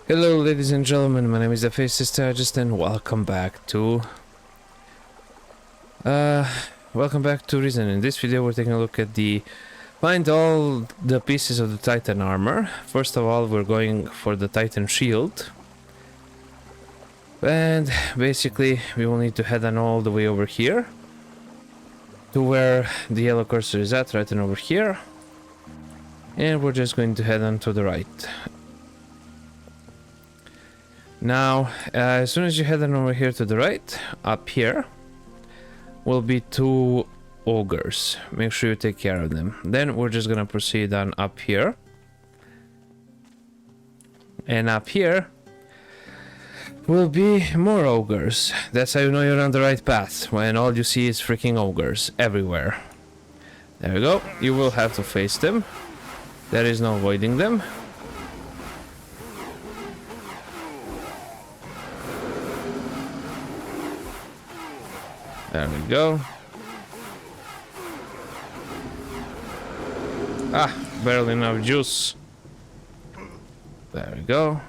Hello ladies and gentlemen, my name is the Faceless Strategist and welcome back to Risen. In this video we're taking a look at find all the pieces of the Titan armor. First of all, we're going for the Titan shield. And basically we will need to head on all the way over here to where the yellow cursor is at, right over here. And we're just going to head on to the right. Now, as soon as you head on over here to the right, up here will be two ogres. Make sure you take care of them. Then we're just gonna proceed on up here. And up here will be more ogres. That's how you know you're on the right path, when all you see is freaking ogres everywhere. There we go. You will have to face them. There is no avoiding them. There we go. Ah, barely enough juice. There we go.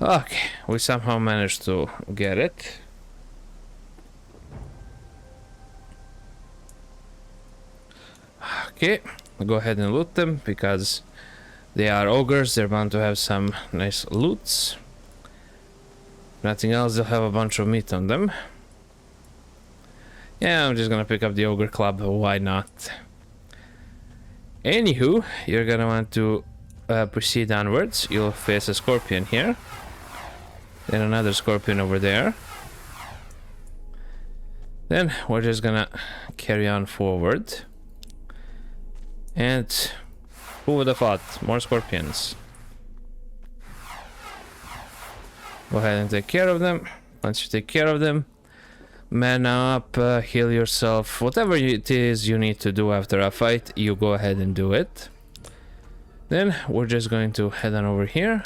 Okay, we somehow managed to get it. Okay, go ahead and loot them because they are ogres. They're bound to have some nice loots. Nothing else, they'll have a bunch of meat on them. Yeah, I'm just gonna pick up the ogre club, why not? Anywho, you're gonna want to proceed onwards. You'll face a scorpion here. Then another scorpion over there. Then we're just gonna carry on forward. And who would have thought? More scorpions. Go ahead and take care of them. Once you take care of them, mana up, heal yourself. Whatever it is you need to do after a fight, you go ahead and do it. Then we're just going to head on over here.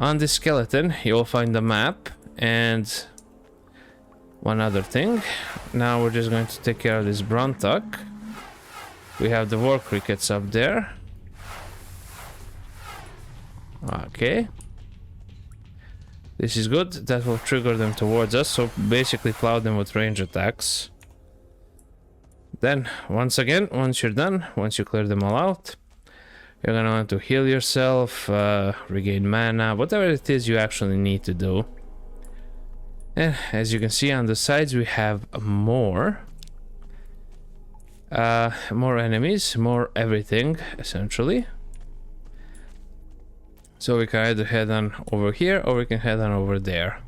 On this skeleton, you'll find the map and one other thing. Now we're just going to take care of this Brontuck. We have the war crickets up there. Okay. This is good. That will trigger them towards us, so basically plow them with range attacks. Then, once again, once you're done, once you clear them all out, you're gonna want to heal yourself, regain mana, whatever it is you actually need to do. And as you can see on the sides, we have more enemies, more everything, essentially. So we can either head on over here or we can head on over there.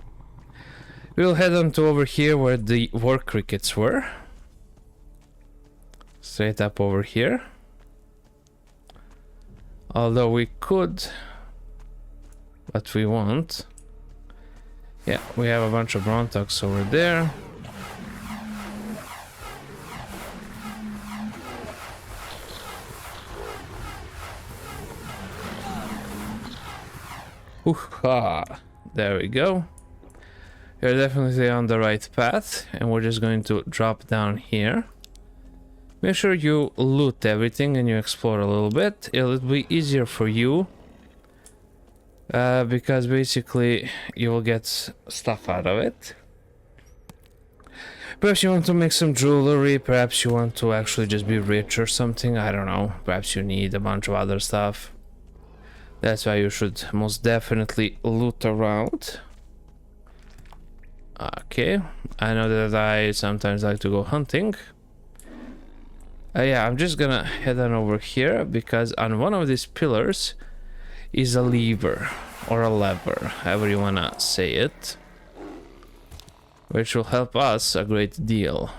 We'll head on to over here where the war crickets were. Straight up over here. Although we could, but we won't. Yeah, we have a bunch of Brontucks over there. There we go. You're definitely on the right path, and we're just going to drop down here. Make sure you loot everything and you explore a little bit. It'll be easier for you because basically you will get stuff out of it. Perhaps you want to make some jewelry, perhaps you want to actually just be rich or something, I don't know. Perhaps you need a bunch of other stuff. That's why you should most definitely loot around. Okay, I know that I sometimes like to go hunting. Yeah, I'm just gonna head on over here because on one of these pillars is a lever or a lever, however you wanna say it, which will help us a great deal.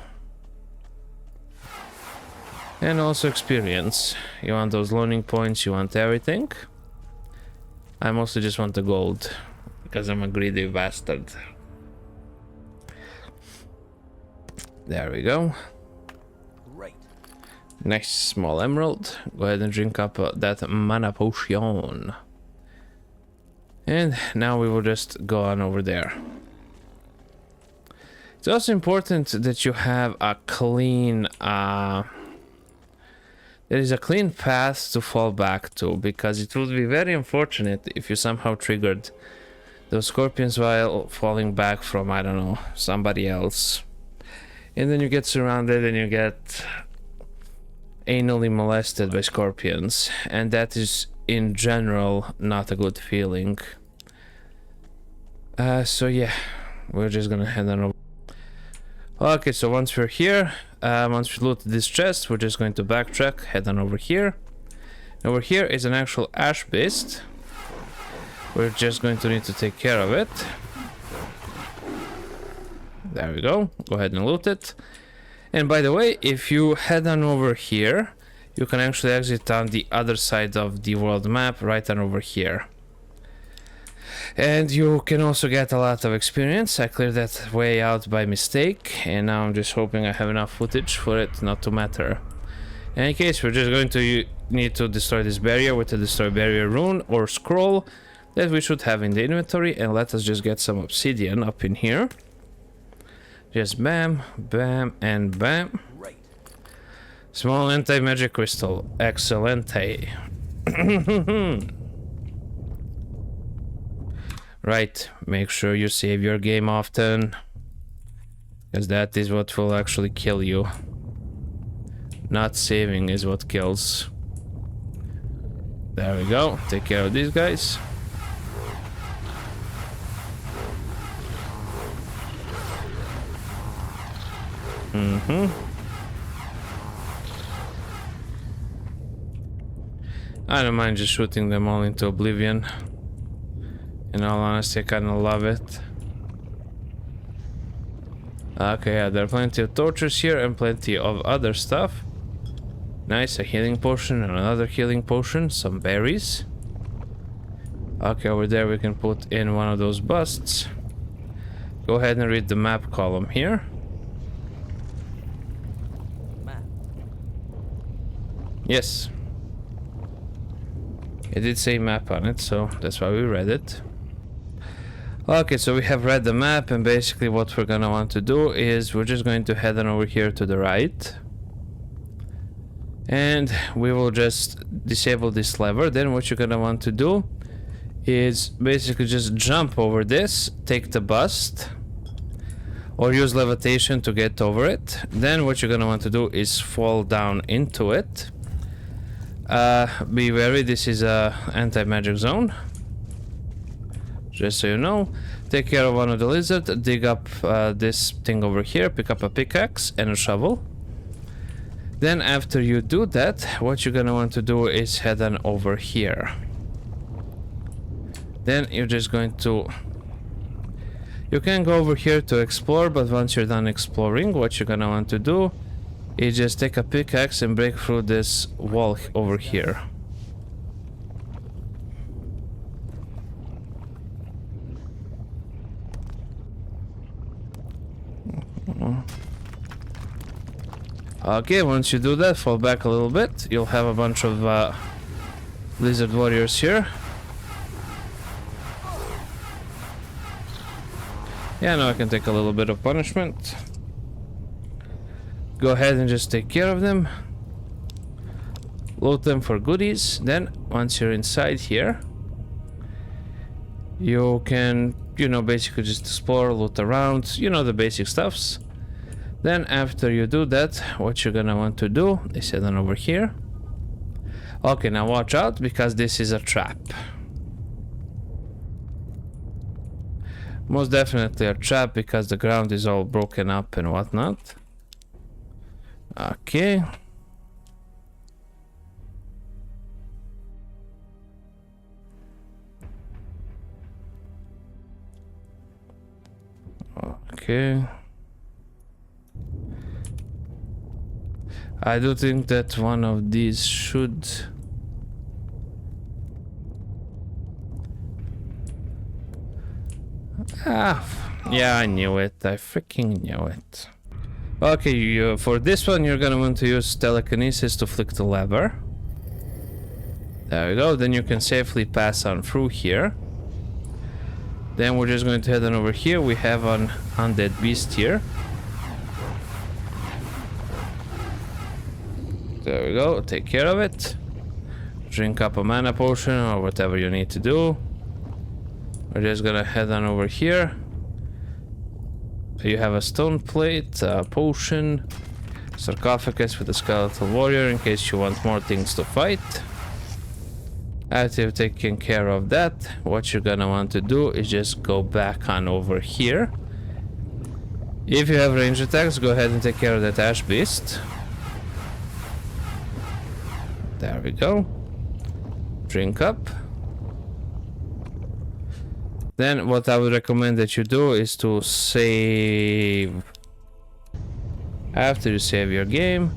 And also experience. You want those learning points, you want everything. I mostly just want the gold, because I'm a greedy bastard. There we go. Great. Nice small emerald. Go ahead and drink up that mana potion. And now we will just go on over there. It's also important that you have a clean there is a clean path to fall back to, because it would be very unfortunate if you somehow triggered those scorpions while falling back from, I don't know, somebody else. And then you get surrounded and you get anally molested by scorpions. And that is, in general, not a good feeling. So yeah, we're just gonna head on over. Okay, so once we're here, once we loot this chest, we're just going to backtrack, head on over here. Over here is an actual ash beast. We're just going to need to take care of it. There we go. Go ahead and loot it. And by the way, if you head on over here, you can actually exit on the other side of the world map, right on over here. And you can also get a lot of experience. I cleared that way out by mistake, and now I'm just hoping I have enough footage for it not to matter. In any case, we're just going to need to destroy this barrier with a destroy barrier rune or scroll that we should have in the inventory, and let us just get some obsidian up in here. Just bam, bam, and bam. Small anti-magic crystal. Excellente. Right, make sure you save your game often, because that is what will actually kill you. Not saving is what kills. There we go, take care of these guys. I don't mind just shooting them all into oblivion. In all honesty, I kinda love it. Okay, yeah, there are plenty of torches here and plenty of other stuff. Nice, a healing potion and another healing potion, some berries. Okay, over there we can put in one of those busts. Go ahead and read the map column here. Map. Yes. It did say map on it, so that's why we read it. Okay, so we have read the map, and basically what we're gonna want to do is we're just going to head on over here to the right. And we will just disable this lever. Then what you're gonna want to do is basically just jump over this, take the bust, or use levitation to get over it. Then what you're gonna want to do is fall down into it. Be wary, this is a anti-magic zone. Just so you know, take care of one of the lizards, dig up this thing over here, pick up a pickaxe and a shovel. Then after you do that, what you're gonna want to do is head on over here. Then you're just going to... You can go over here to explore, but once you're done exploring, what you're gonna want to do is just take a pickaxe and break through this wall over here. Okay, once you do that, fall back a little bit. You'll have a bunch of lizard warriors here. Yeah, now I can take a little bit of punishment. Go ahead and just take care of them. Load them for goodies. Then, once you're inside here, you can, you know, basically just explore, loot around, you know, the basic stuffs. Then after you do that, what you're gonna want to do is head on over here. Okay, now watch out, because this is a trap. Most definitely a trap, because the ground is all broken up and whatnot. Okay. Okay. I do think that one of these should... Yeah, I knew it. I freaking knew it. Okay, for this one, you're gonna want to use telekinesis to flick the lever. There we go. Then you can safely pass on through here. Then we're just going to head on over here. We have an undead beast here. There we go. Take care of it. Drink up a mana potion or whatever you need to do. We're just gonna head on over here. You have a stone plate, a potion, sarcophagus with a skeletal warrior in case you want more things to fight. After you've taken care of that, what you're gonna want to do is just go back on over here. If you have range attacks, go ahead and take care of that ash beast. There we go. Drink up. Then what I would recommend that you do is to save. After you save your game,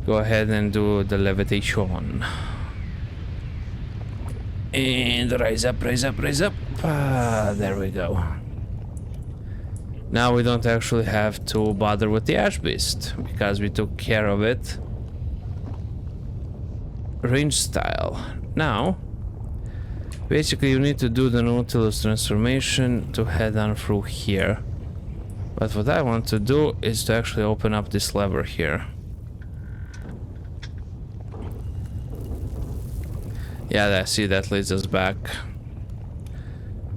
go ahead and do the levitation. And rise up, rise up, rise up. There we go. Now we don't actually have to bother with the ash beast because we took care of it. Range style. Now, basically you need to do the Nautilus transformation to head on through here. But what I want to do is to actually open up this lever here. Yeah, I see that leads us back.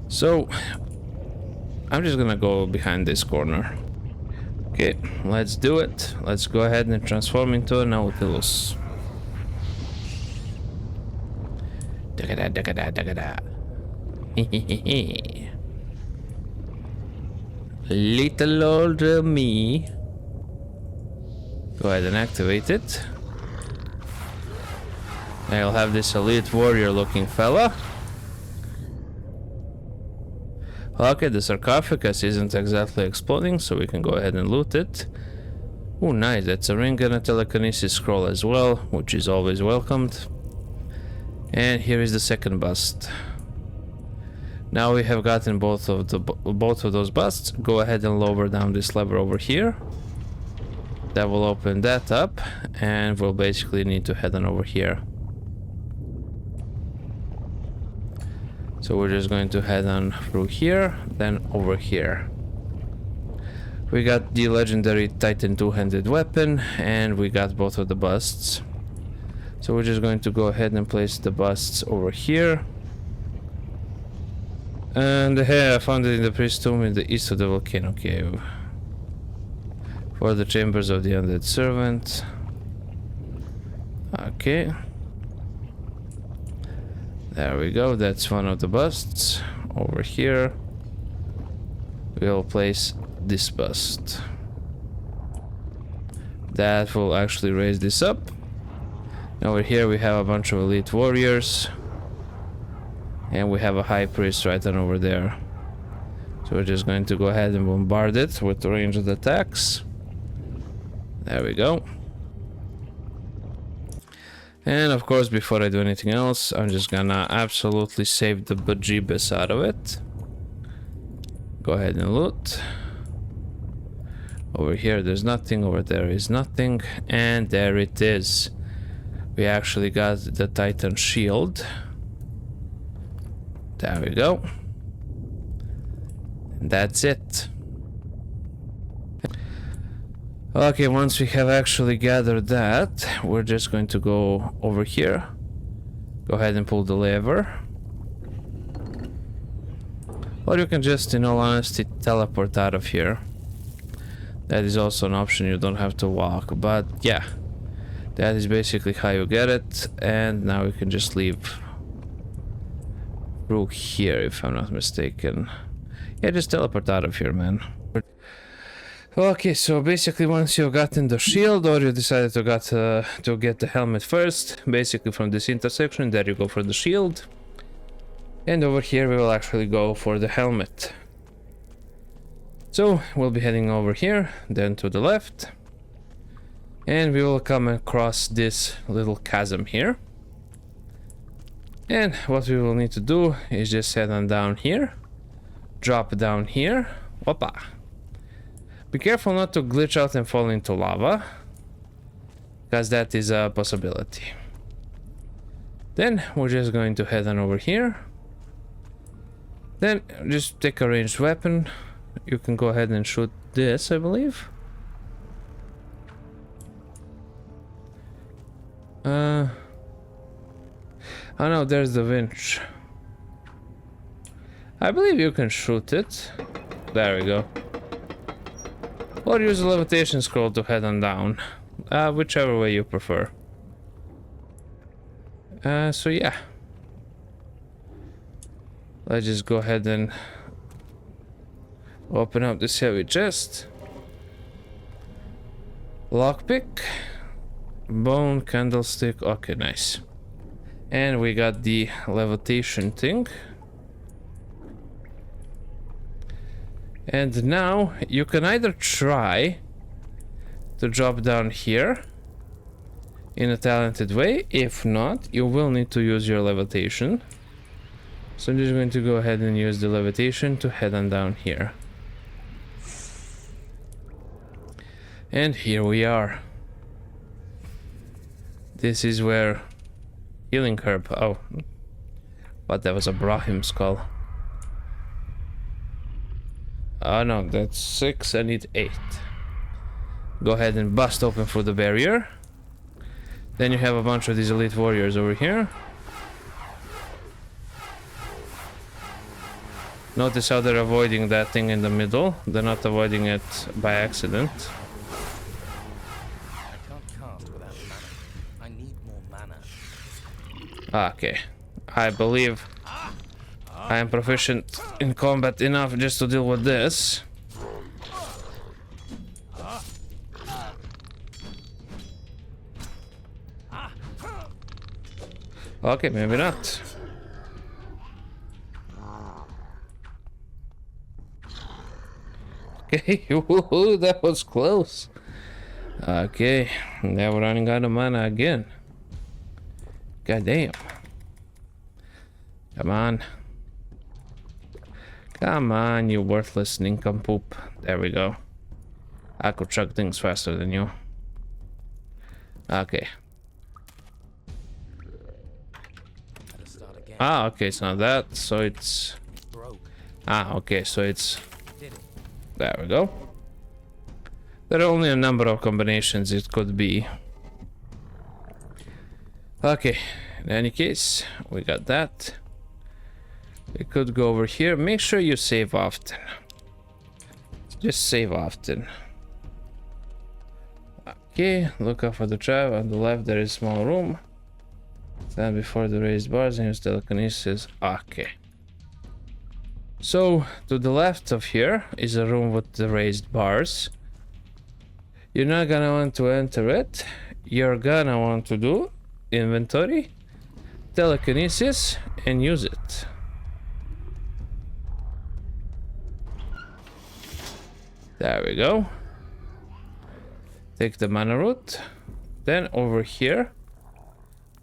So, I'm just gonna go behind this corner. Okay, let's do it. Let's go ahead and transform into a Nautilus. Dagada, dagada, dagada. Little older me. Go ahead and activate it. I'll have this elite warrior looking fella. Okay, the sarcophagus isn't exactly exploding, so we can go ahead and loot it. Oh, nice. That's a ring and a telekinesis scroll as well, which is always welcomed. And here is the second bust. Now we have gotten both of those busts. Go ahead and lower down this lever over here. That will open that up, and we'll basically need to head on over here. So we're just going to head on through here, then over here. We got the legendary Titan two-handed weapon, and we got both of the busts. So we're just going to go ahead and place the busts over here. And hey, I found it in the priest tomb in the east of the volcano cave. For the chambers of the undead servant. Okay. There we go, that's one of the busts. Over here, we'll place this bust. That will actually raise this up. Over here we have a bunch of elite warriors. And we have a high priest right on over there. So we're just going to go ahead and bombard it with the ranged attacks. There we go. And of course, before I do anything else, I'm just gonna absolutely save the bejeebus out of it. Go ahead and loot. Over here there's nothing, over there is nothing, and there it is. We actually got the Titan shield. There we go. And that's it. Okay, once we have actually gathered that, we're just going to go over here. Go ahead and pull the lever. Or you can just, in all honesty, teleport out of here. That is also an option, you don't have to walk, but yeah. That is basically how you get it, and now we can just leave through here, if I'm not mistaken. Yeah, just teleport out of here, man. Okay, so basically once you've gotten the shield, or you decided to get the helmet first, basically from this intersection, there you go for the shield. And over here we will actually go for the helmet. So we'll be heading over here, then to the left. And we will come across this little chasm here. And what we will need to do is just head on down here. Drop down here. Whoppa. Be careful not to glitch out and fall into lava, because that is a possibility. Then we're just going to head on over here. Then just take a ranged weapon. You can go ahead and shoot this, I believe. Oh no, there's the winch. I believe you can shoot it. There we go. Or use the levitation scroll to head on down. Whichever way you prefer. So yeah. Let's just go ahead and open up this heavy chest. Lockpick. Bone candlestick. Okay, nice. And we got the levitation thing. And now you can either try to drop down here in a talented way. If not, you will need to use your levitation. So I'm just going to go ahead and use the levitation to head on down here. And here we are. This is where healing herb. Oh, but that was a Brahim skull. Oh no, that's 6. I need 8. Go ahead and bust open for the barrier. Then you have a bunch of these elite warriors over here. Notice how they're avoiding that thing in the middle. They're not avoiding it by accident. I can't cast without mana. I need more mana. Okay. I believe I am proficient in combat enough just to deal with this. Okay, maybe not. Okay, woohoo, that was close. Okay, now we're running out of mana again. God damn. Come on. Come on, you worthless nincompoop. There we go. I could chug things faster than you. Okay. Ah, okay, it's not that, so it's... Ah, okay, so it's... There we go. There are only a number of combinations it could be. Okay, in any case, we got that. We could go over here. Make sure you save often. Just save often. Okay, look out for the trap. On the left there is small room. Stand before the raised bars and use telekinesis. Okay. So, to the left of here is a room with the raised bars. You're not gonna want to enter it. You're gonna want to do inventory, telekinesis, and use it. There we go. Take the mana root. Then over here,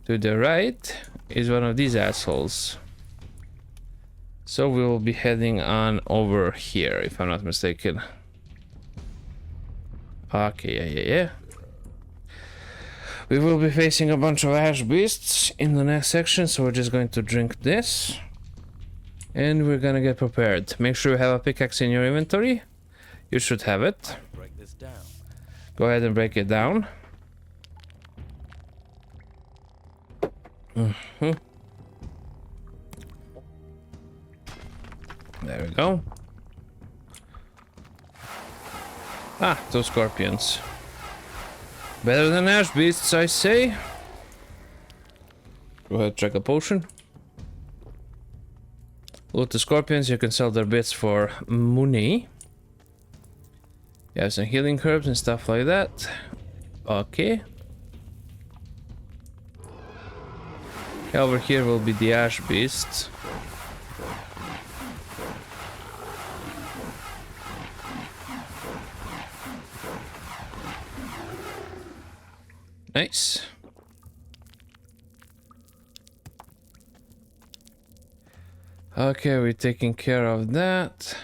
to the right, is one of these assholes. So we will be heading on over here, if I'm not mistaken. Okay, yeah. We will be facing a bunch of ash beasts in the next section, so we're just going to drink this. And we're gonna get prepared. Make sure you have a pickaxe in your inventory. You should have it. Break this down. Go ahead and break it down. There we go. Ah, 2 scorpions. Better than ash beasts, I say. Go ahead, check a potion. Loot the scorpions, you can sell their bits for money. You have some healing herbs and stuff like that. Okay. Over here will be the ash beasts. Nice. Okay, we're taking care of that.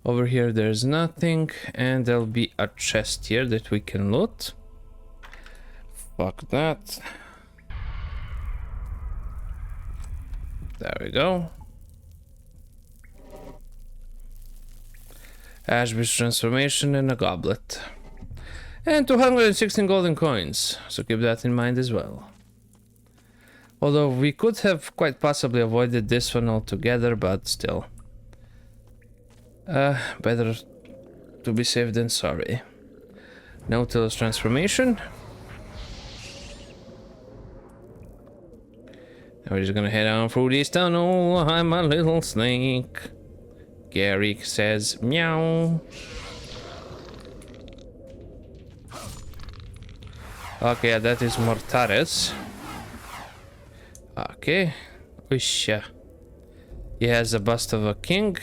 Over here there's nothing, and there'll be a chest here that we can loot. Fuck that. There we go. Ash Beast transformation and a goblet. And 216 golden coins, so keep that in mind as well. Although we could have quite possibly avoided this one altogether, but still. Better to be safe than sorry. Nautilus transformation. Now we're just gonna head on through this tunnel. I'm a little snake. Gary says meow. Okay, that is Mortares. Okay. Wish. He has a bust of a king.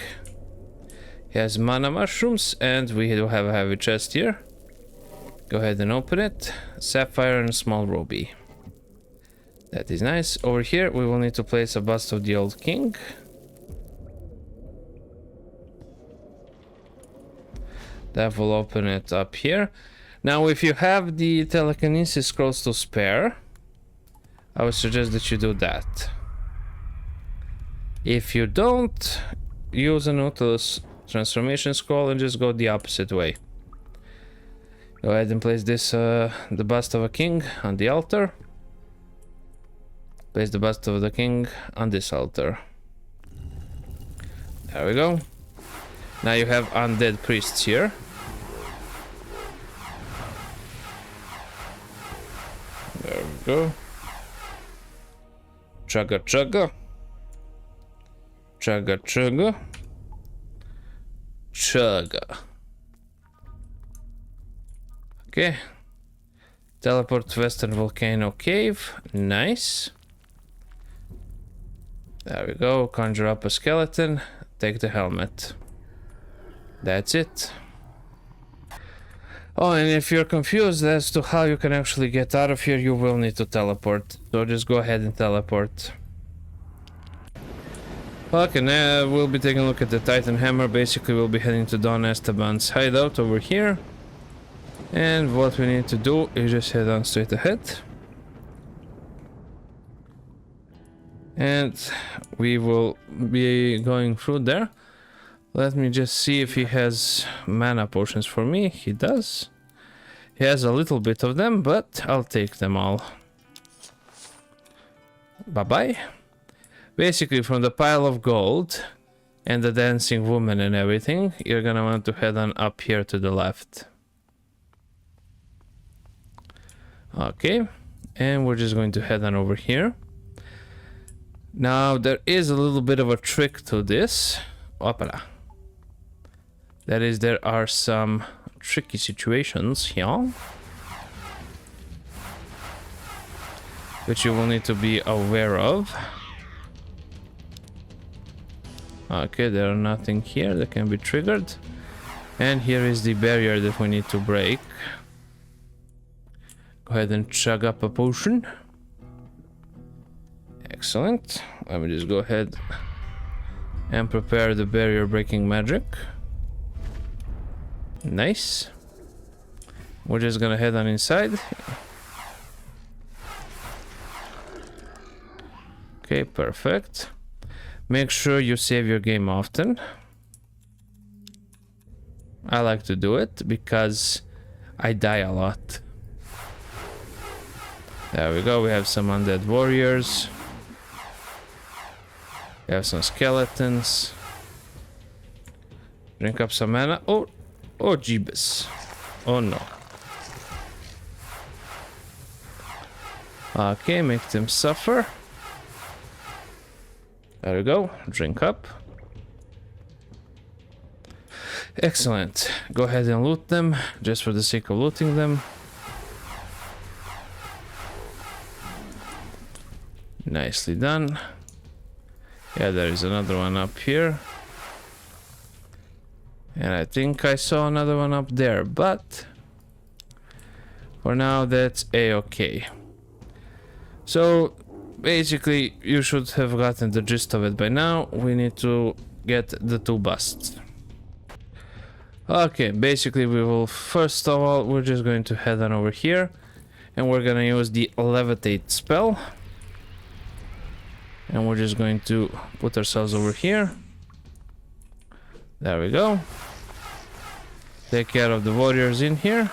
He has mana mushrooms, and we do have a heavy chest here. Go ahead and open it. Sapphire and small ruby. That is nice. Over here, we will need to place a bust of the old king. That will open it up here. Now, if you have the telekinesis scrolls to spare, I would suggest that you do that. If you don't, use a Nautilus transformation scroll and just go the opposite way. Go ahead and place this, the bust of a king on the altar. Place the bust of the king on this altar. There we go. Now you have undead priests here. There we go. Chugga chugga. Chugga chugga. Chugga. Okay. Teleport to Western Volcano Cave. Nice. There we go. Conjure up a skeleton. Take the helmet. That's it. Oh, and if you're confused as to how you can actually get out of here, you will need to teleport. So just go ahead and teleport. Okay, now we'll be taking a look at the Titan Hammer. Basically, we'll be heading to Don Esteban's hideout over here. And what we need to do is just head on straight ahead. And we will be going through there. Let me just see if he has mana potions for me. He does. He has a little bit of them, but I'll take them all. Bye-bye. Basically, from the pile of gold and the dancing woman and everything, you're gonna want to head on up here to the left. Okay, and we're just going to head on over here. Now, there is a little bit of a trick to this. Opala. That is, there are some tricky situations here, which you will need to be aware of. Okay, there are nothing here that can be triggered. And here is the barrier that we need to break. Go ahead and chug up a potion. Excellent. Let me just go ahead and prepare the barrier breaking magic. Nice. We're just gonna head on inside. Okay, perfect. Make sure you save your game often. I like to do it because I die a lot. There we go, we have some undead warriors. We have some skeletons. Drink up some mana. Oh, jeebus. Oh no. Okay, make them suffer. There we go, drink up. Excellent. Go ahead and loot them, just for the sake of looting them. Nicely done. Yeah, there is another one up here. And I think I saw another one up there, but for now that's a-okay. So basically you should have gotten the gist of it by now. We need to get the two busts. Okay, basically we will, first of all, we're just going to head on over here and we're gonna use the levitate spell. And we're just going to put ourselves over here. There we go. Take care of the warriors in here.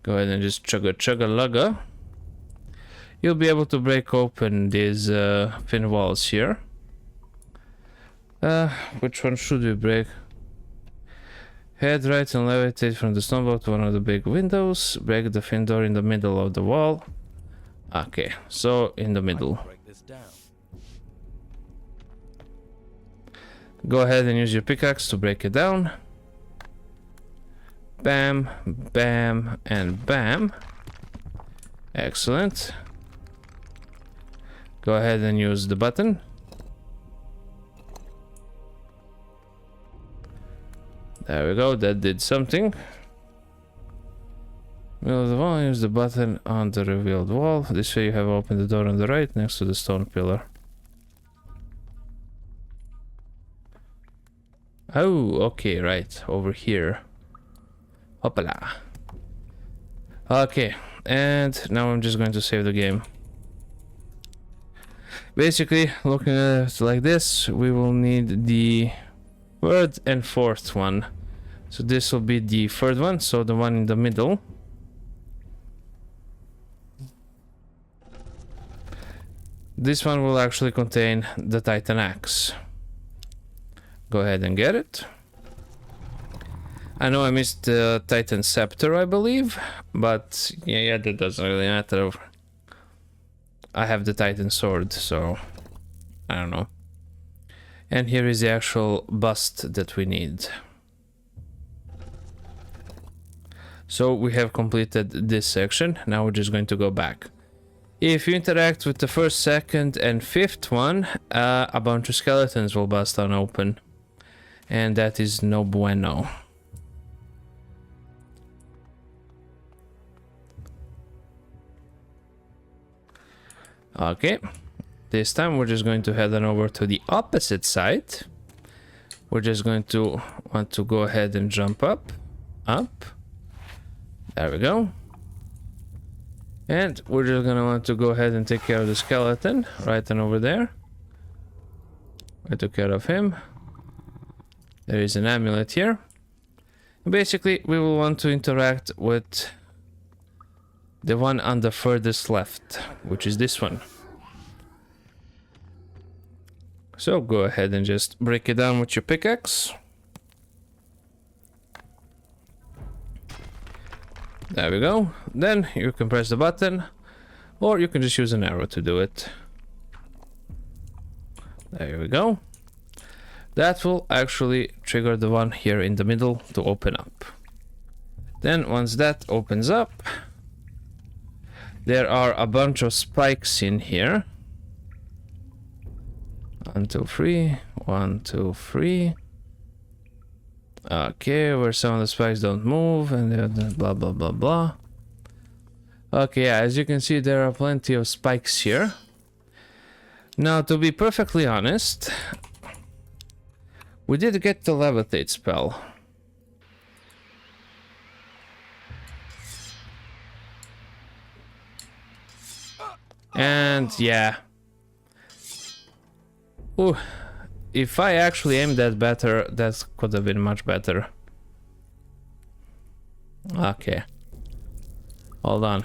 Go ahead and just chugga. You'll be able to break open these thin walls here. Which one should we break? Head right and levitate from the stone block to one of the big windows. Break the thin door in the middle of the wall. Okay, so in the middle. Break this down. Go ahead and use your pickaxe to break it down. Bam, bam, and bam. Excellent. Go ahead and use the button. There we go, that did something. Middle of the wall, use the button on the revealed wall. This way you have opened the door on the right next to the stone pillar. Oh, okay, right, over here. Hoppala. Okay, and now I'm just going to save the game. Basically, looking at it like this, we will need the third and fourth one. So this will be the third one, so the one in the middle. This one will actually contain the Titan axe. Go ahead and get it. I know I missed the Titan scepter, I believe, but yeah, that doesn't really matter. I have the Titan sword, so I don't know. And here is the actual bust that we need. So we have completed this section. Now we're just going to go back. If you interact with the first, second, and fifth one, a bunch of skeletons will bust on open. And that is no bueno. Okay. This time we're just going to head on over to the opposite side. We're just going to want to go ahead and jump up. There we go. And we're just gonna want to go ahead and take care of the skeleton right on over there. I took care of him. There is an amulet here. Basically, we will want to interact with the one on the furthest left, which is this one. So go ahead and just break it down with your pickaxe. There we go. Then you can press the button, or you can just use an arrow to do it. There we go. That will actually trigger the one here in the middle to open up. Then once that opens up, there are a bunch of spikes in here. 1, 2, 3. 1, 2, 3. Okay, where some of the spikes don't move, and then blah blah blah blah. Okay, yeah, as you can see, there are plenty of spikes here. Now, to be perfectly honest, we did get the levitate spell. And yeah. Ooh. If I actually aimed that better, that could have been much better. Okay. Hold on.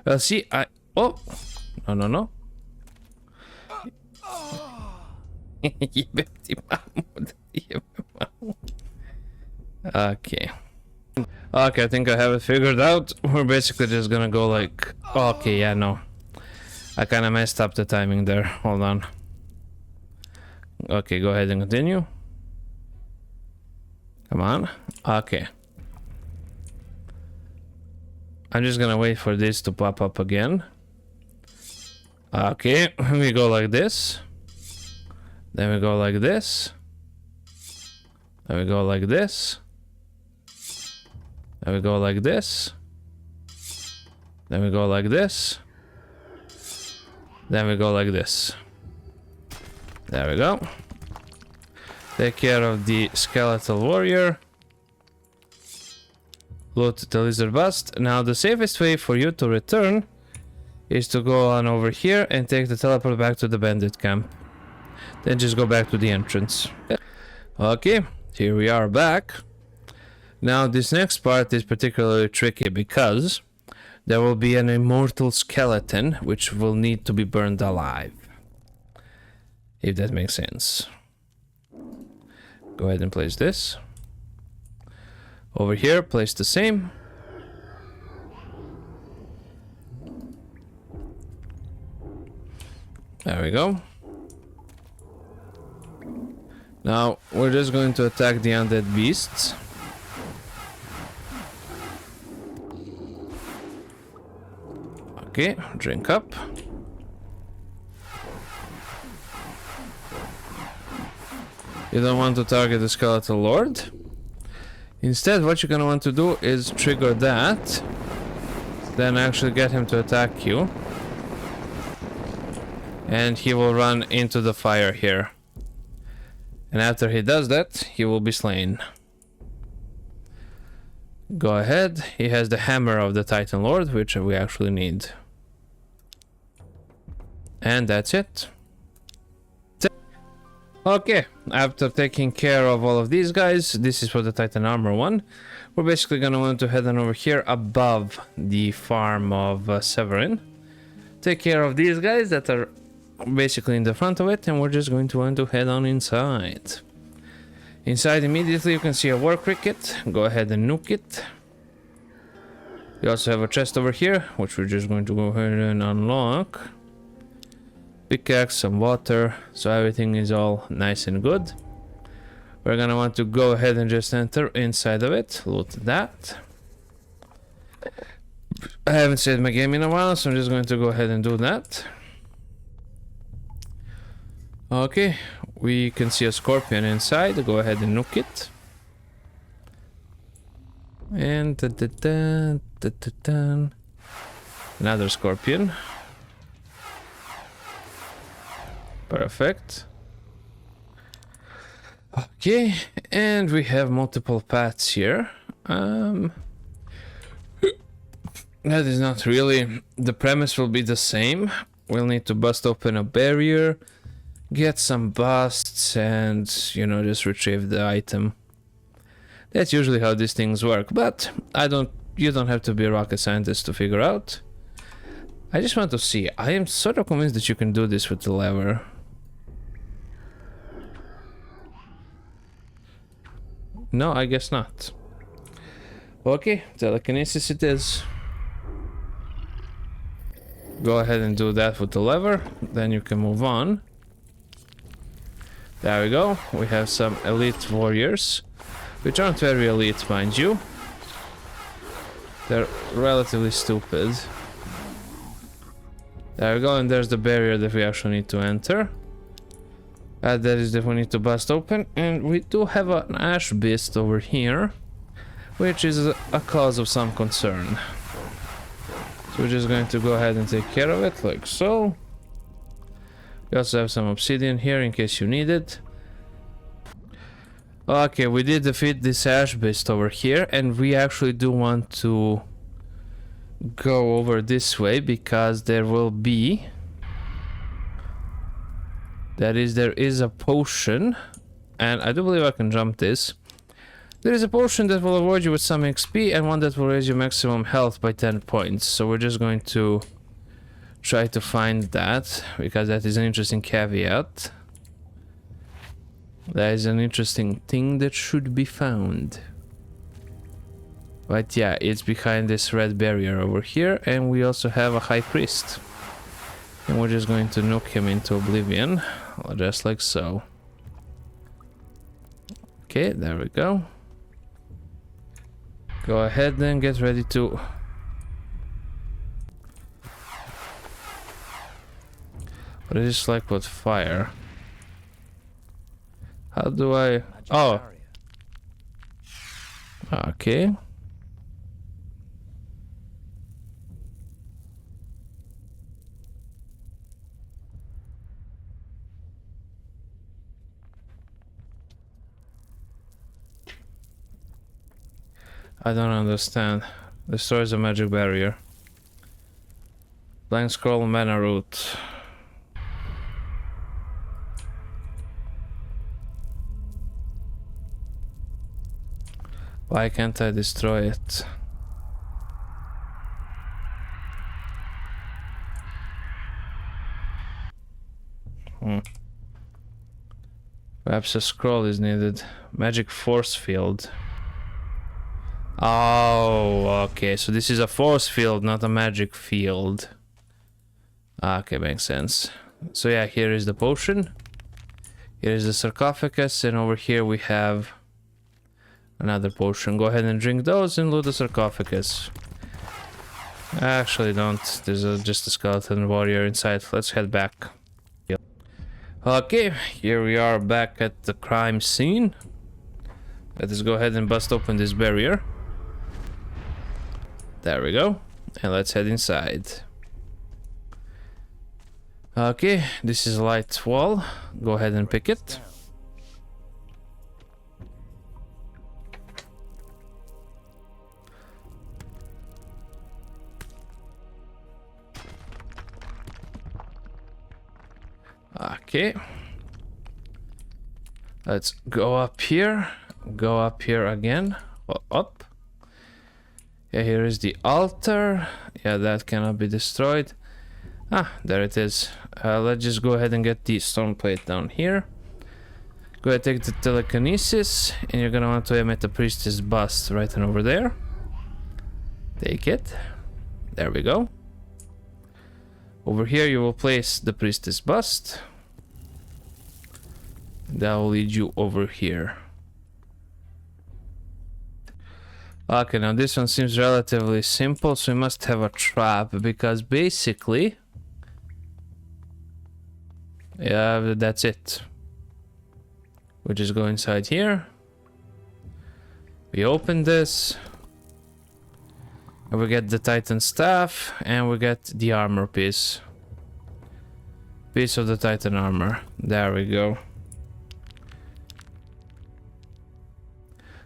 Well, see, oh! No. Okay. Okay, I think I have it figured out. We're basically just gonna go like... Okay, yeah, no. I kinda messed up the timing there. Hold on. Okay, go ahead and continue. Come on. Okay. I'm just gonna wait for this to pop up again. Okay, we go like this. Then we go like this. Then we go like this. Then we go like this. Then we go like this. Then we go like this. There we go. Take care of the skeletal warrior. Loot the lizard bust. Now the safest way for you to return is to go on over here and take the teleport back to the bandit camp. Then just go back to the entrance. Okay, here we are back. Now this next part is particularly tricky because there will be an immortal skeleton which will need to be burned alive. If that makes sense. Go ahead and place this. Over here, place the same. There we go. Now, we're just going to attack the undead beasts. Okay, drink up. You don't want to target the skeletal lord. Instead, what you're gonna want to do is trigger that. Then actually get him to attack you. And he will run into the fire here. And after he does that, he will be slain. Go ahead. He has the hammer of the Titan Lord, which we actually need. And that's it. Okay, after taking care of all of these guys, this is for the Titan Armor one. We're basically gonna want to head on over here above the farm of Severin. Take care of these guys that are basically in the front of it, and we're just going to want to head on inside. Inside immediately you can see a war cricket. Go ahead and nuke it. We also have a chest over here, which we're just going to go ahead and unlock. Pickaxe, some water, so everything is all nice and good. We're gonna want to go ahead and just enter inside of it, loot that. I haven't saved my game in a while, so I'm just going to go ahead and do that. Okay, we can see a scorpion inside. Go ahead and nuke it. And another scorpion. Perfect. Okay, and we have multiple paths here. That is not really... The premise will be the same. We'll need to bust open a barrier, get some busts, and, you know, just retrieve the item. That's usually how these things work, but you don't have to be a rocket scientist to figure out. I just want to see. I am sort of convinced that you can do this with the lever. No, I guess not. Okay, telekinesis it is. Go ahead and do that with the lever, then you can move on. There we go, we have some elite warriors, which aren't very elite, mind you. They're relatively stupid. There we go, and there's the barrier that we actually need to enter. That is that we need to bust open, and we do have an ash beast over here, which is a cause of some concern. So we're just going to go ahead and take care of it, like so. We also have some obsidian here in case you need it. Okay, we did defeat this ash beast over here, and we actually do want to go over this way because there will be... there is a potion, and I do believe I can jump this. There is a potion that will reward you with some XP and one that will raise your maximum health by 10 points. So we're just going to try to find that, because that is an interesting caveat. That is an interesting thing that should be found. But yeah, it's behind this red barrier over here, and we also have a high priest. And we're just going to nuke him into oblivion, just like so. Okay, there we go. Go ahead then, get ready to... What is this like with fire? How do I... Magic Oh! barrier. Okay. I don't understand. Destroys a magic barrier. Blank scroll, mana root. Why can't I destroy it? Perhaps a scroll is needed. Magic force field. Oh, okay. So this is a force field, not a magic field. Okay, makes sense. So yeah, here is the potion. Here is the sarcophagus, and over here we have another potion. Go ahead and drink those and loot the sarcophagus. Actually, don't. There's just a skeleton warrior inside. Let's head back. Okay, here we are back at the crime scene. Let us go ahead and bust open this barrier. There we go. And let's head inside. Okay, this is a light wall. Go ahead and pick it. Okay. Let's go up here. Go up here again. Up. Yeah, here is the altar. Yeah, that cannot be destroyed. Ah, there it is. Let's just go ahead and get the stone plate down here. Go ahead and take the telekinesis, and you're gonna want to emit the priestess bust right on over there. Take it. There we go. Over here you will place the priestess bust. That will lead you over here. Okay, now this one seems relatively simple, so we must have a trap, because basically... yeah, that's it. We just go inside here. We open this. And we get the Titan staff, and we get the armor piece. Piece of the Titan armor. There we go.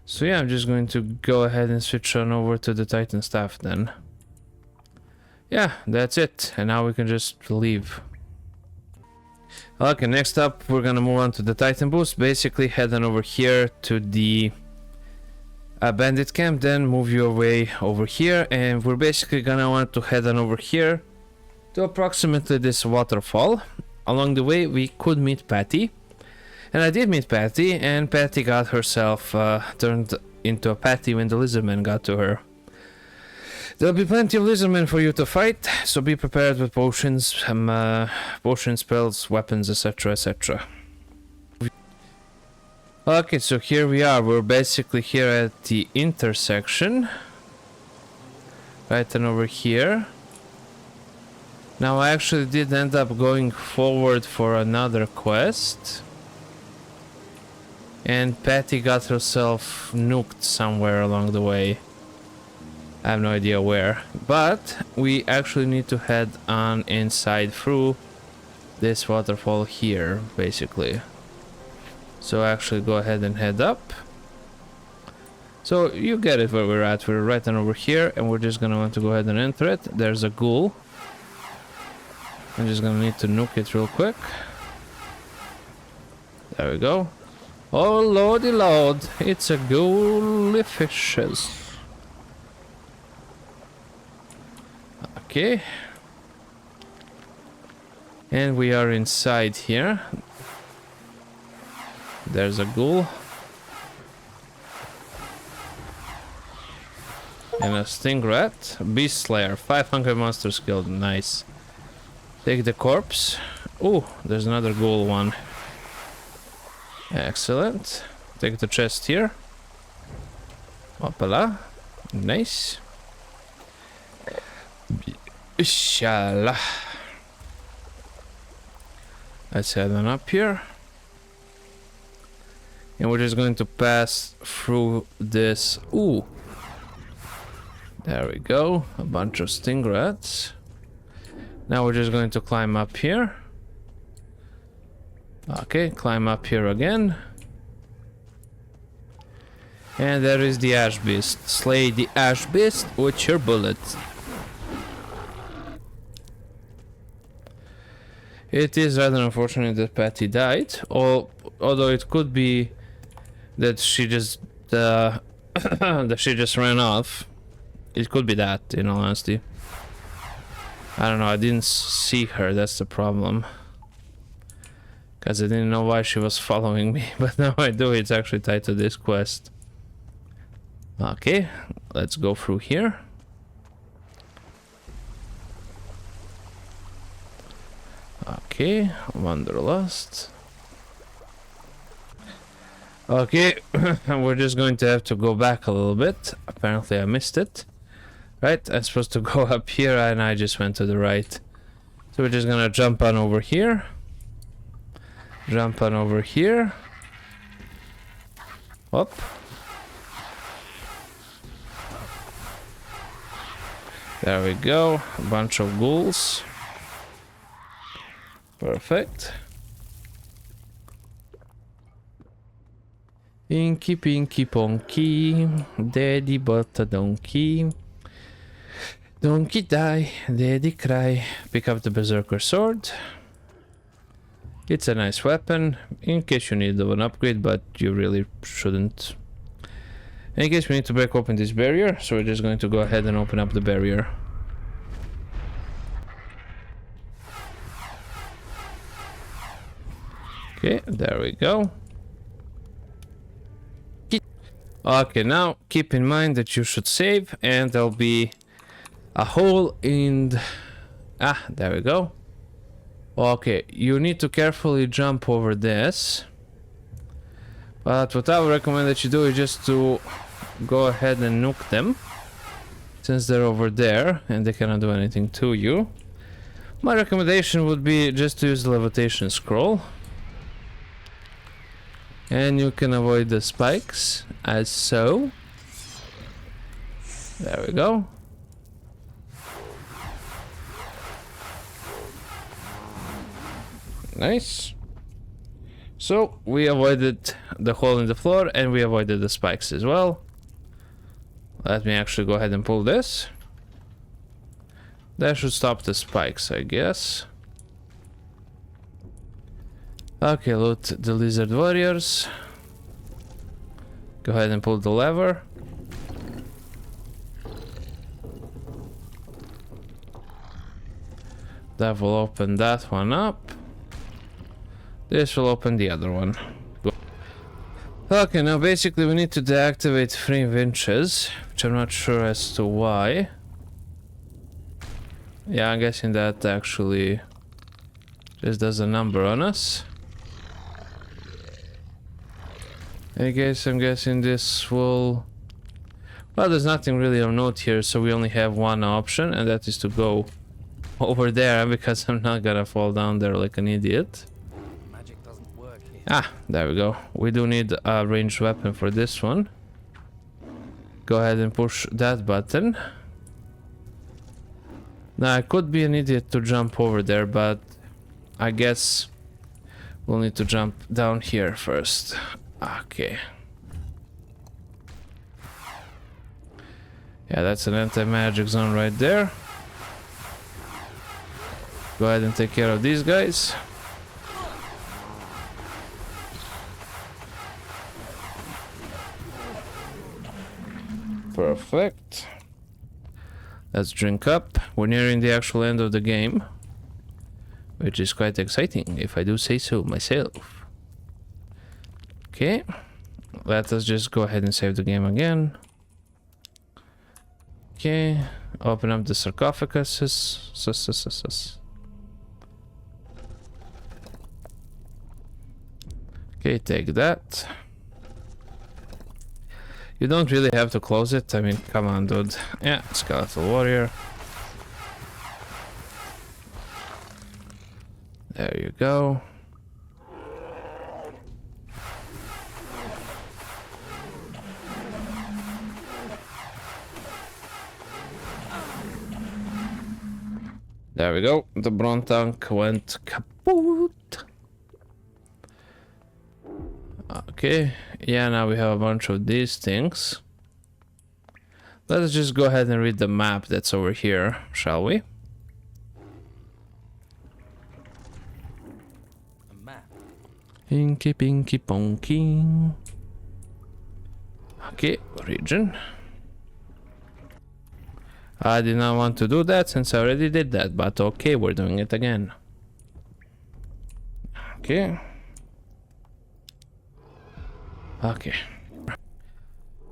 So yeah, I'm just going to go ahead and switch on over to the Titan staff then. Yeah, that's it. And now we can just leave. Okay, next up we're gonna move on to the Titan boost. Basically head on over here to the bandit camp, then move your way over here, and we're basically gonna want to head on over here to approximately this waterfall. Along the way we could meet Patty. And I did meet Patty, and Patty got herself turned into a Patty when the lizardmen got to her. There'll be plenty of lizardmen for you to fight, so be prepared with potions, potion spells, weapons, etc, etc. Okay, so here we are. We're basically here at the intersection. Right, and over here. Now I actually did end up going forward for another quest. And Patty got herself nuked somewhere along the way. I have no idea where. But we actually need to head on inside through this waterfall here, basically. So actually go ahead and head up. So you get it where we're at. We're right on over here, and we're just gonna want to go ahead and enter it. There's a ghoul. I'm just gonna need to nuke it real quick. There we go. Oh lordy lord, it's a ghoulificious. Okay. And we are inside here. There's a ghoul. And a stingrat. Beast Slayer, 500 monsters killed, nice. Take the corpse. Oh, there's another ghoul one. Excellent. Take the chest here. Hoppala. Nice. Inshallah. Let's head on up here. And we're just going to pass through this. Ooh. There we go. A bunch of stingrats. Now we're just going to climb up here. Okay, climb up here again. And there is the Ash Beast. Slay the Ash Beast with your bullets. It is rather unfortunate that Patty died, although it could be that she just that she just ran off. It could be that, in all honesty. I don't know, I didn't see her, that's the problem. Because I didn't know why she was following me, but now I do, it's actually tied to this quest. Okay, let's go through here. Okay, Wanderlust. Okay, we're just going to have to go back a little bit. Apparently I missed it. Right, I'm supposed to go up here and I just went to the right. So we're just gonna jump on over here. Jump on over here. Up. There we go. A bunch of ghouls. Perfect. Inky Pinky Ponky. Daddy but a donkey. Donkey die, daddy cry. Pick up the Berserker sword. It's a nice weapon, in case you need an upgrade, but you really shouldn't. In case we need to break open this barrier, so we're just going to go ahead and open up the barrier. Okay, there we go. Okay, now keep in mind that you should save, and there'll be a hole in there we go. Okay, you need to carefully jump over this, but what I would recommend that you do is just to go ahead and nuke them, since they're over there and they cannot do anything to you. My recommendation would be just to use the levitation scroll, and you can avoid the spikes as so. There we go. Nice. So we avoided the hole in the floor and we avoided the spikes as well. Let me actually go ahead and pull this. That should stop the spikes, I guess. Okay, loot the lizard warriors. Go ahead and pull the lever. That will open that one up. This will open the other one. Okay, now basically we need to deactivate 3 winches, which I'm not sure as to why. Yeah, I'm guessing that actually just does a number on us. I guess I'm guessing this will... Well, there's nothing really of note here, so we only have one option, and that is to go over there, because I'm not gonna fall down there like an idiot. Ah, there we go. We do need a ranged weapon for this one. Go ahead and push that button. Now, I could be an idiot to jump over there, but I guess we'll need to jump down here first. Okay. Yeah, that's an anti-magic zone right there. Go ahead and take care of these guys. Perfect. Let's drink up. We're nearing the actual end of the game, which is quite exciting, if I do say so myself. Okay, let us just go ahead and save the game again. Okay, open up the sarcophaguses. Okay, take that. You don't really have to close it. I mean, come on, dude. Yeah, skeletal warrior. There you go. There we go. The Brontank went kaput. Okay, yeah, now we have a bunch of these things. Let's just go ahead and read the map that's over here, shall we? A map. Inky Pinky Ponky. Okay, region. I did not want to do that since I already did that, but okay, we're doing it again. Okay. Okay.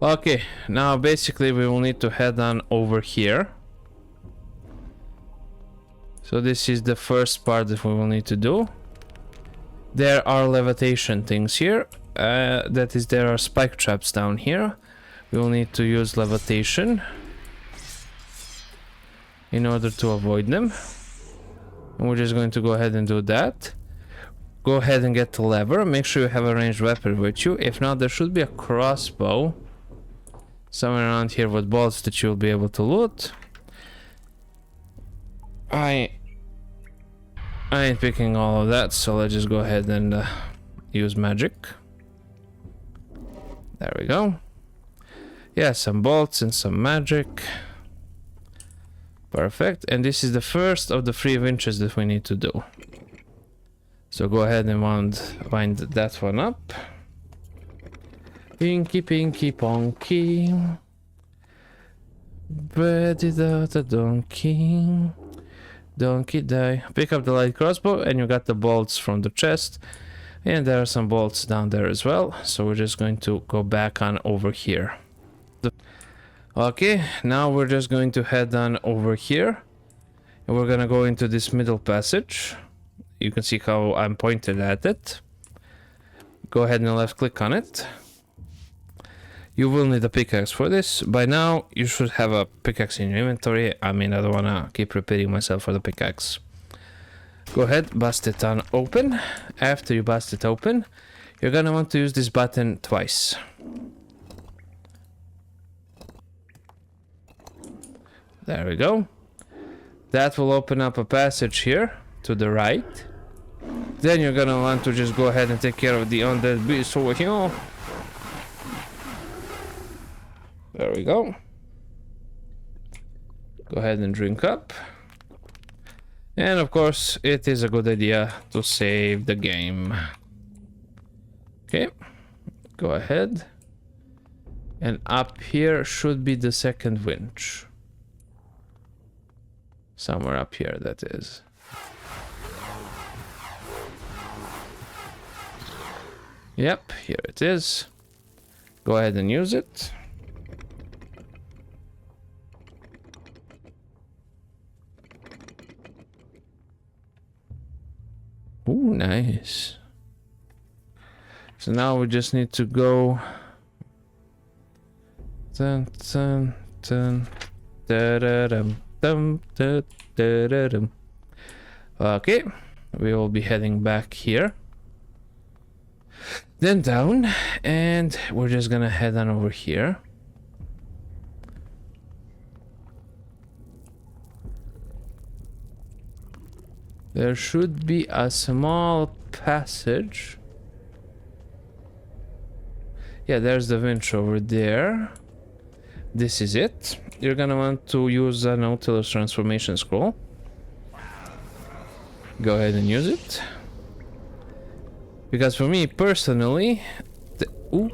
Okay, now basically we will need to head on over here. So this is the first part that we will need to do. There are levitation things here. That is, there are spike traps down here. We will need to use levitation in order to avoid them. And we're just going to go ahead and do that. Go ahead and get the lever. Make sure you have a ranged weapon with you. If not, there should be a crossbow somewhere around here with bolts that you'll be able to loot. I ain't picking all of that, so let's just go ahead and use magic. There we go. Yeah, some bolts and some magic. Perfect. And this is the first of the 3 winches that we need to do. So go ahead and wind that one up. Pinky, pinky, ponky. Ready the donkey. Donkey die. Pick up the light crossbow and you got the bolts from the chest. And there are some bolts down there as well. So we're just going to go back on over here. Okay, now we're just going to head on over here. And we're gonna go into this middle passage. You can see how I'm pointed at it. Go ahead and left click on it. You will need a pickaxe for this. By now, you should have a pickaxe in your inventory. I mean, I don't want to keep repeating myself for the pickaxe. Go ahead, bust it on open. After you bust it open, you're gonna want to use this button twice. There we go. That will open up a passage here to the right. Then you're gonna want to just go ahead and take care of the undead beast over here. There we go. Go ahead and drink up. And of course, it is a good idea to save the game. Okay, go ahead. And up here should be the second winch. Somewhere up here, that is. Yep, here it is. Go ahead and use it. Ooh, nice. So now we just need to go. Dun, dun, dun, da, da, dum, dum, da, da, da, dum. Okay, we will be heading back here. Then down, and we're just gonna head on over here. There should be a small passage. Yeah, there's the winch over there. This is it. You're gonna want to use a Nautilus transformation scroll. Go ahead and use it. Because for me personally, ooh.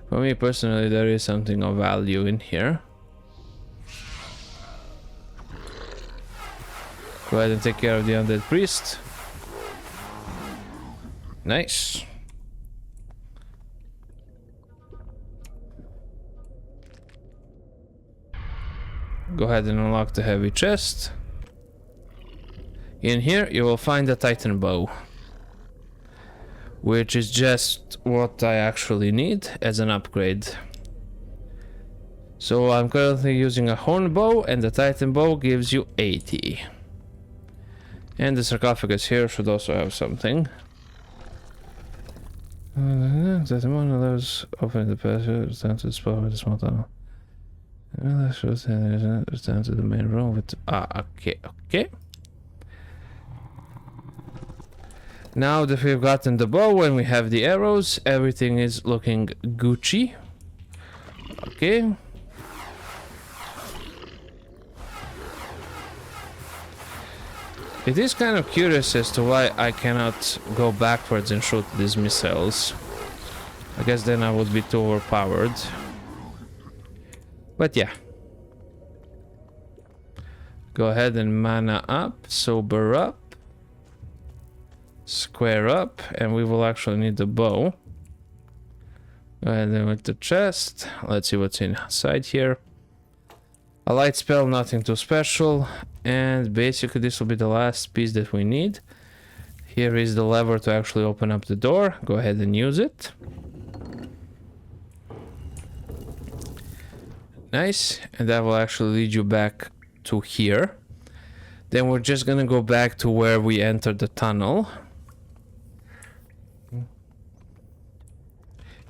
For me personally, there is something of value in here. Go ahead and take care of the undead priest. Nice. Go ahead and unlock the heavy chest. In here you will find a Titan bow, which is just what I actually need as an upgrade. So I'm currently using a horn bow, and the Titan bow gives you 80. And the sarcophagus here should also have something. That one allows opening the passage down to the spot with a small tunnel. That shows that it's down to the main room with. Okay. Now that we've gotten the bow and we have the arrows, everything is looking Gucci. Okay. It is kind of curious as to why I cannot go backwards and shoot these missiles. I guess then I would be too overpowered. But yeah. Go ahead and mana up, sober up, square up, and we will actually need the bow. Go ahead and with the chest. Let's see what's inside here. A light spell, nothing too special. And basically this will be the last piece that we need. Here is the lever to actually open up the door. Go ahead and use it. Nice. And that will actually lead you back to here. Then we're just gonna go back to where we entered the tunnel.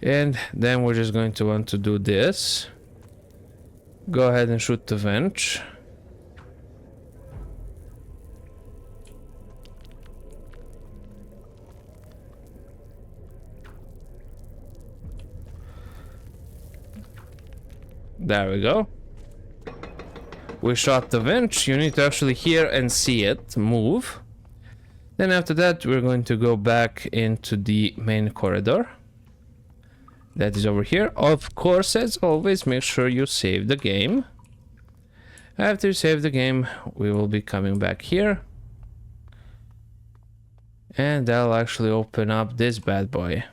And then we're just going to want to do this. Go ahead and shoot the vent. There we go. We shot the vent. You need to actually hear and see it move. Then after that, we're going to go back into the main corridor. That is over here. Of course, as always, make sure you save the game. After you save the game, we will be coming back here. And that'll actually open up this bad boy.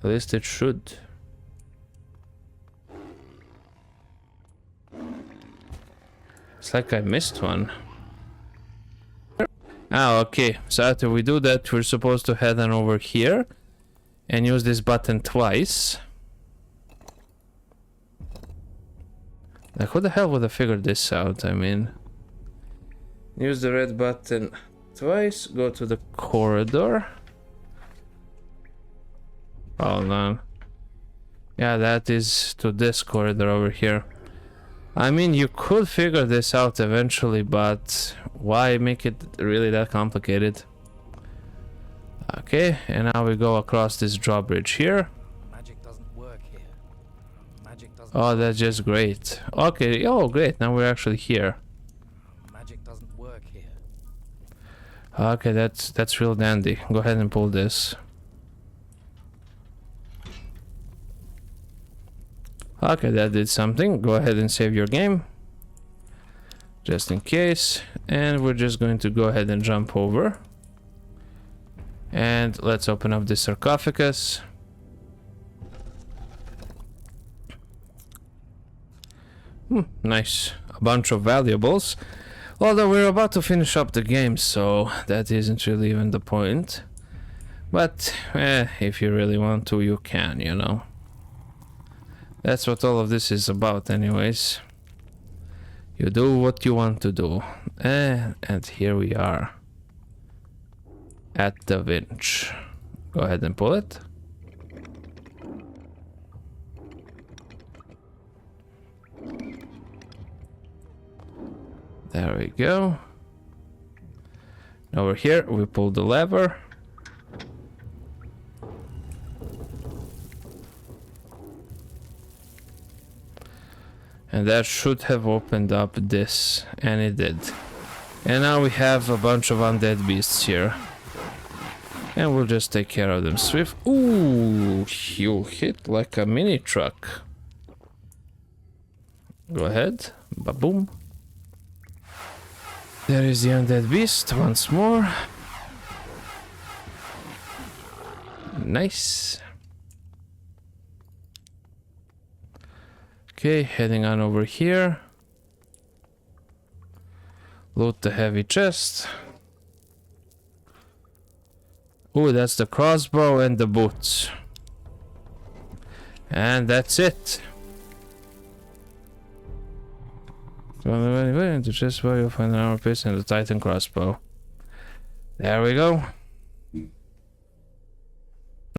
At least it should. It's like I missed one. Ah, okay. So after we do that, we're supposed to head on over here and use this button twice. Like, who the hell would have figured this out? I mean, use the red button twice, go to the corridor. Hold on. Yeah, that is to this corridor over here. I mean, you could figure this out eventually, but why make it really that complicated? Okay, and now we go across this drawbridge here. Magic doesn't work here. Magic doesn't. Oh, that's just great. Okay, oh great, now we're actually here. Magic doesn't work here. Okay, that's real dandy. Go ahead and pull this. Okay, that did something. Go ahead and save your game. Just in case. And we're just going to go ahead and jump over. And let's open up the sarcophagus. Nice. A bunch of valuables. Although we're about to finish up the game, so that isn't really even the point. But, if you really want to, you can, you know. That's what all of this is about anyways. You do what you want to do. And here we are. At the winch. Go ahead and pull it. There we go. Over here we pull the lever. And that should have opened up this, and it did. And now we have a bunch of undead beasts here. And we'll just take care of them swift. Ooh, you hit like a mini truck. Go ahead, ba-boom. There is the undead beast once more. Nice. Okay, heading on over here. Loot the heavy chest. Oh, that's the crossbow and the boots. And that's it. So on the way to chest bow, you'll find an armor piece and the Titan crossbow. There we go.